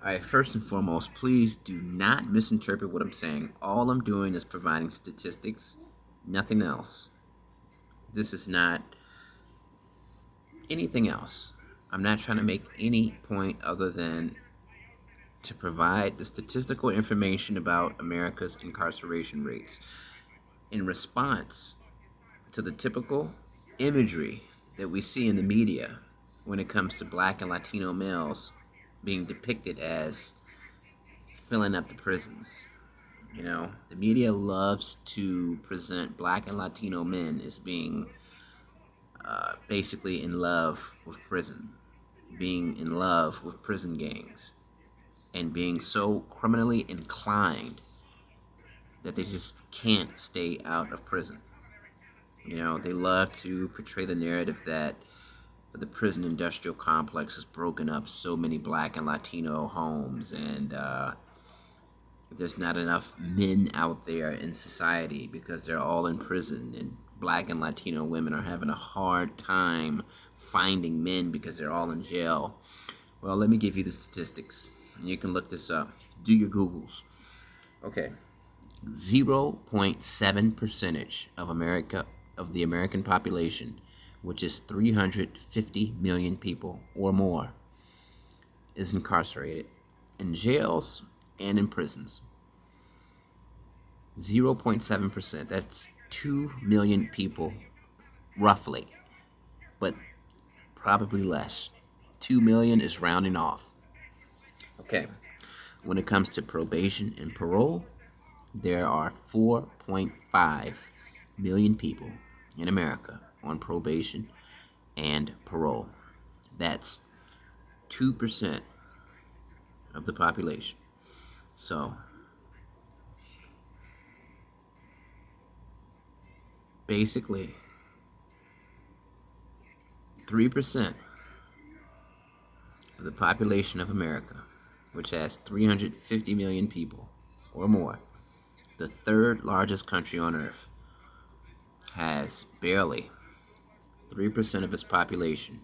All right, first and foremost, please do not misinterpret what I'm saying. All I'm doing is providing statistics, nothing else. This is not anything else. I'm not trying to make any point other than to provide the statistical information about America's incarceration rates in response to the typical imagery that we see in the media when it comes to black and Latino males being depicted as filling up the prisons. You know, the media loves to present black and Latino men as being basically in love with prison, being in love with prison gangs, and being so criminally inclined that they just can't stay out of prison. You know, they love to portray the narrative that the prison industrial complex has broken up so many black and Latino homes, and there's not enough men out there in society because they're all in prison, and black and Latino women are having a hard time finding men because they're all in jail. Well, let me give you the statistics. You can look this up. Do your Googles. Okay. 0.7 percentage of the American population, which is 350 million people or more, is incarcerated in jails and in prisons. 0.7%. That's 2 million people, roughly, but probably less. 2 million is rounding off. Okay. When it comes to probation and parole, there are 4.5 million people in America on probation and parole. That's 2% of the population. So basically, 3% of the population of America, which has 350 million people or more, the third largest country on earth, has barely 3% of its population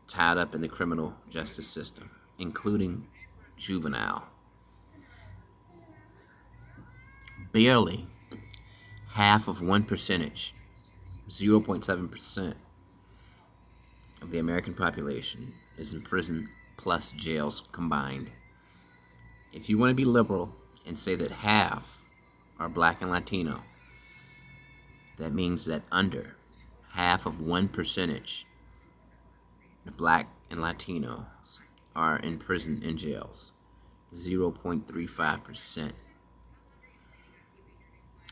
tied up in the criminal justice system, including juvenile. Barely half of 1%, 0.7% of the American population is in prison plus jails combined. If you want to be liberal and say that half are black and Latino, that means that under half of 1% of black and Latinos are in prison and jails. 0.35%.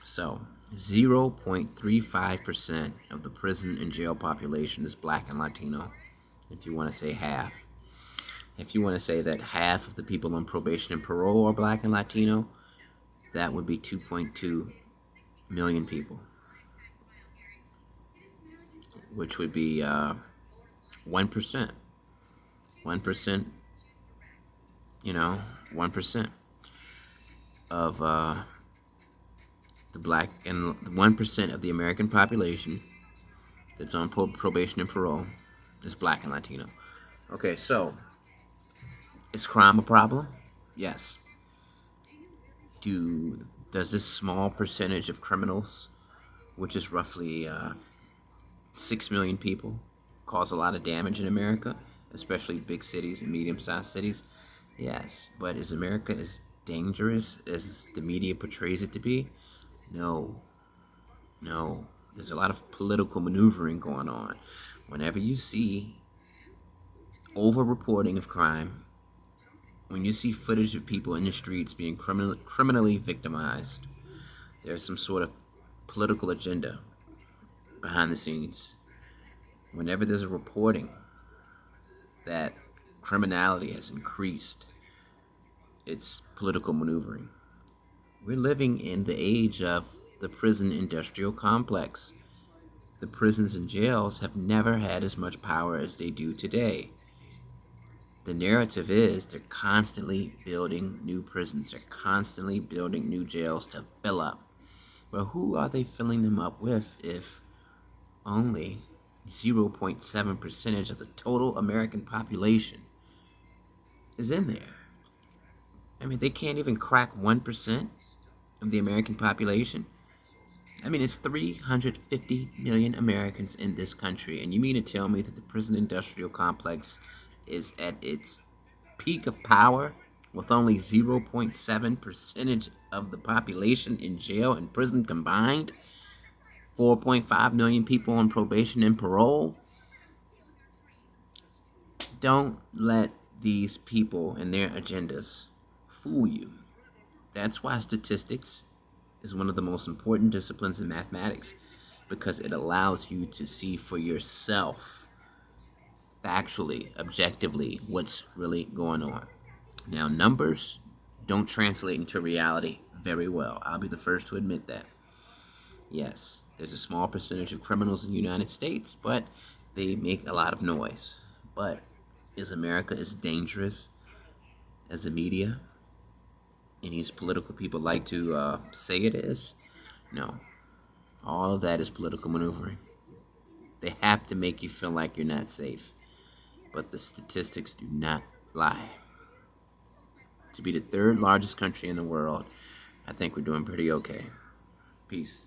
So 0.35% of the prison and jail population is black and Latino, if you want to say half. If you want to say that half of the people on probation and parole are black and Latino, that would be 2.2 million people, which would be 1%. 1%, 1% of the black and 1% of the American population that's on probation and parole is black and Latino. Okay, so is crime a problem? Yes. Does this small percentage of criminals, which is roughly 6 million people, cause a lot of damage in America, especially big cities and medium-sized cities? Yes. But is America as dangerous as the media portrays it to be? No. No. There's a lot of political maneuvering going on. Whenever you see over-reporting of crime, when you see footage of people in the streets being criminally victimized, there's some sort of political agenda behind the scenes. Whenever there's a reporting that criminality has increased, it's political maneuvering. We're living in the age of the prison industrial complex. The prisons and jails have never had as much power as they do today. The narrative is they're constantly building new prisons. They're constantly building new jails to fill up. But who are they filling them up with if only 0.7% of the total American population is in there. I mean, they can't even crack 1% of the American population. I mean, it's 350 million Americans in this country, and you mean to tell me that the prison industrial complex is at its peak of power with only 0.7% of the population in jail and prison combined? 4.5 million people on probation and parole? Don't let these people and their agendas fool you. That's why statistics is one of the most important disciplines in mathematics, because it allows you to see for yourself, factually, objectively, what's really going on. Now, numbers don't translate into reality very well. I'll be the first to admit that. Yes, there's a small percentage of criminals in the United States, but they make a lot of noise. But is America as dangerous as the media and these political people like to say it is? No. All of that is political maneuvering. They have to make you feel like you're not safe. But the statistics do not lie. To be the third largest country in the world, I think we're doing pretty okay. Peace.